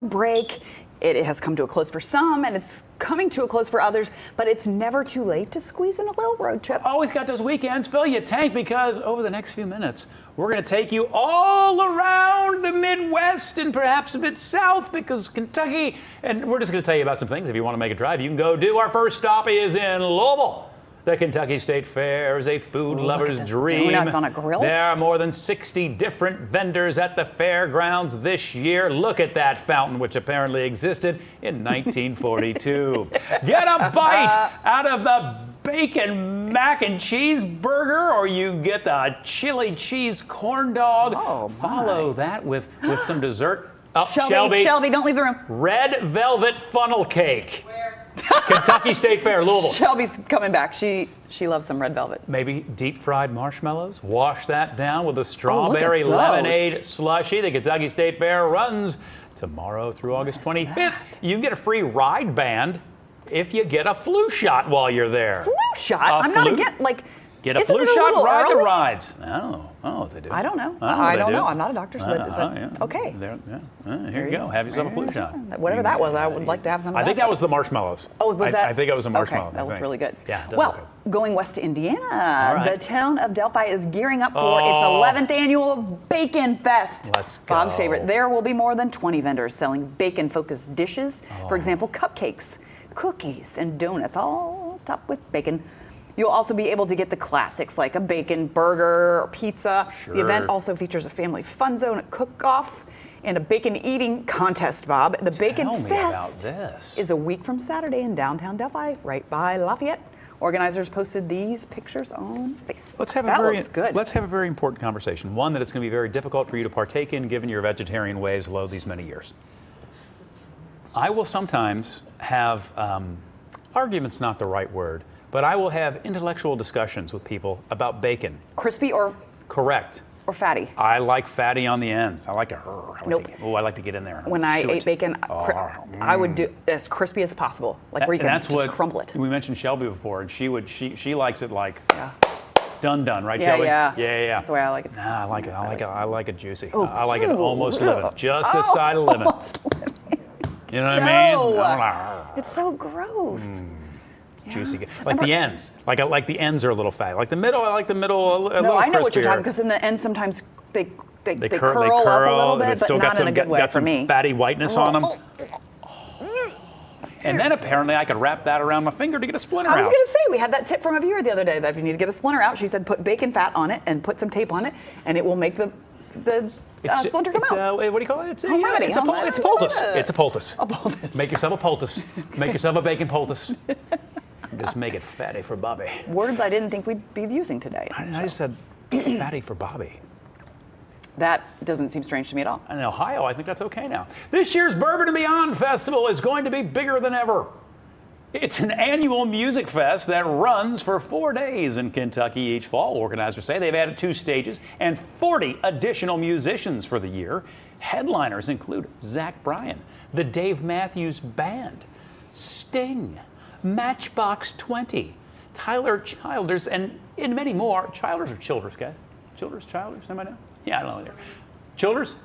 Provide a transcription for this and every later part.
break. It has come to a close for some, and it's coming to a close for others, but it's never too late to squeeze in a little road trip. Always got those weekends. Fill your tank, because over the next few minutes, we're going to take you all around the Midwest and perhaps a bit south, because Kentucky, and we're just going to tell you about some things. If you want to make a drive, you can go do. Our first stop is in Louisville. The Kentucky State Fair is a food lover's dream. Donuts on a grill. There are more than 60 different vendors at the fairgrounds this year. Look at that fountain, which apparently existed in 1942. Get a bite out of the bacon mac and cheese burger, or you get the chili cheese corn dog. Oh, follow that with some dessert. Oh, Shelby, don't leave the room. Red velvet funnel cake. Where? Kentucky State Fair, Louisville. Shelby's coming back. She loves some red velvet. Maybe deep fried marshmallows. Wash that down with a strawberry lemonade slushie. The Kentucky State Fair runs tomorrow through August 25th. You can get a free ride band if you get a flu shot while you're there. Flu shot? I'm not against, get a flu shot, ride the rides. I don't know what they do. I don't know. I don't know. I'm not a doctor, but yeah. okay. Here you go. Have yourself a flu shot. Whatever that was, I would like to have some of that. I think that was the marshmallows. Oh, was that? I think it was a marshmallow. Okay, that looked really good. Yeah, well, going west to Indiana, the town of Delphi is gearing up for its 11th annual Bacon Fest. Let's go. Bob's favorite. There will be more than 20 vendors selling bacon-focused dishes. For example, cupcakes, cookies, and donuts, all topped with bacon. You'll also be able to get the classics like a bacon burger or pizza. Sure. The event also features a family fun zone, a cook-off, and a bacon eating contest, Bob. The Bacon Fest is a week from Saturday in downtown Delphi, right by Lafayette. Organizers posted these pictures on Facebook. Let's have a very important conversation. One that it's going to be very difficult for you to partake in given your vegetarian ways low these many years. I will sometimes have, argument's not the right word, but I will have intellectual discussions with people about bacon. Crispy or? Correct. Or fatty? I like fatty on the ends. I like to, I like to get in there. When I ate bacon, I would do as crispy as possible, like where you can just crumble it. We mentioned Shelby before, and she likes it like done, right, Shelby? Yeah. That's the way I like it. Nah, I like it juicy. Oh, I like it almost living, just a side of lemon. You know what I mean? It's so gross. Juicy, like the ends. Like the ends are a little fatty. Like the middle, I like the middle a little crispier. I know what you're talking, because in the end sometimes they curl up a little bit, but not in a good way for me. Got some fatty whiteness on them. And then apparently I could wrap that around my finger to get a splinter out. I was going to say, we had that tip from a viewer the other day that if you need to get a splinter out, she said put bacon fat on it and put some tape on it, and it will make the splinter come out. What do you call it? It's a poultice. It's a poultice. A poultice. Make yourself a poultice. Make yourself a bacon poultice. Just make it fatty for Bobby. Words I didn't think we'd be using today. I just said fatty for Bobby. That doesn't seem strange to me at all. In Ohio, I think that's okay now. This year's Bourbon and Beyond Festival is going to be bigger than ever. It's an annual music fest that runs for 4 days in Kentucky each fall. Organizers say they've added 2 stages and 40 additional musicians for the year. Headliners include Zach Bryan, the Dave Matthews Band, Sting, Matchbox 20, Tyler Childers, and many more. Childers or Childers, guys? Childers? Anybody know? Yeah, I don't know. Childers?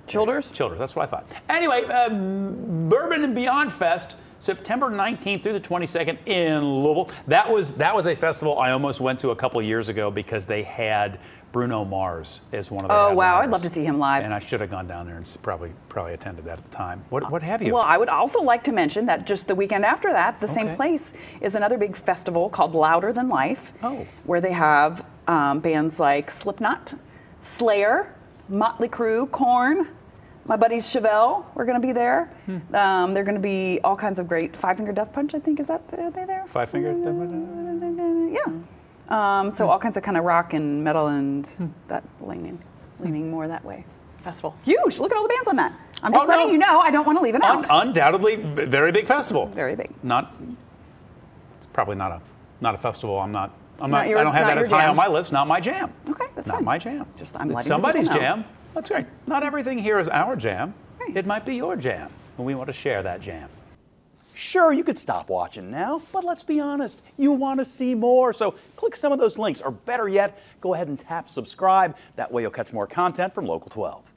Childers, that's what I thought. Anyway, Bourbon and Beyond Fest, September 19th through the 22nd in Louisville. That was a festival I almost went to a couple years ago because they had Bruno Mars as one of their headliners. Wow, I'd love to see him live. And I should have gone down there and probably attended that at the time. What have you? Well, I would also like to mention that just the weekend after that, the same place is another big festival called Louder Than Life, where they have bands like Slipknot, Slayer, Motley Crue, Korn. My buddies Chevelle, we're going to be there. They're going to be all kinds of great. Five Finger Death Punch, I think, are they there? Five Finger Death Punch? Yeah. So all kinds of kind of rock and metal and that leaning more that way. Festival. Huge. Look at all the bands on that. I'm just letting you know I don't want to leave it out. Undoubtedly, very big festival. Very big. It's probably not a festival. I don't have that as high on my list. Not my jam. Okay, that's fine. Not my jam. I'm letting somebody's people know. jam. That's right. Not everything here is our jam. Right. It might be your jam, and we want to share that jam. Sure, you could stop watching now, but let's be honest, you want to see more. So click some of those links, or better yet, go ahead and tap subscribe. That way you'll catch more content from Local 12.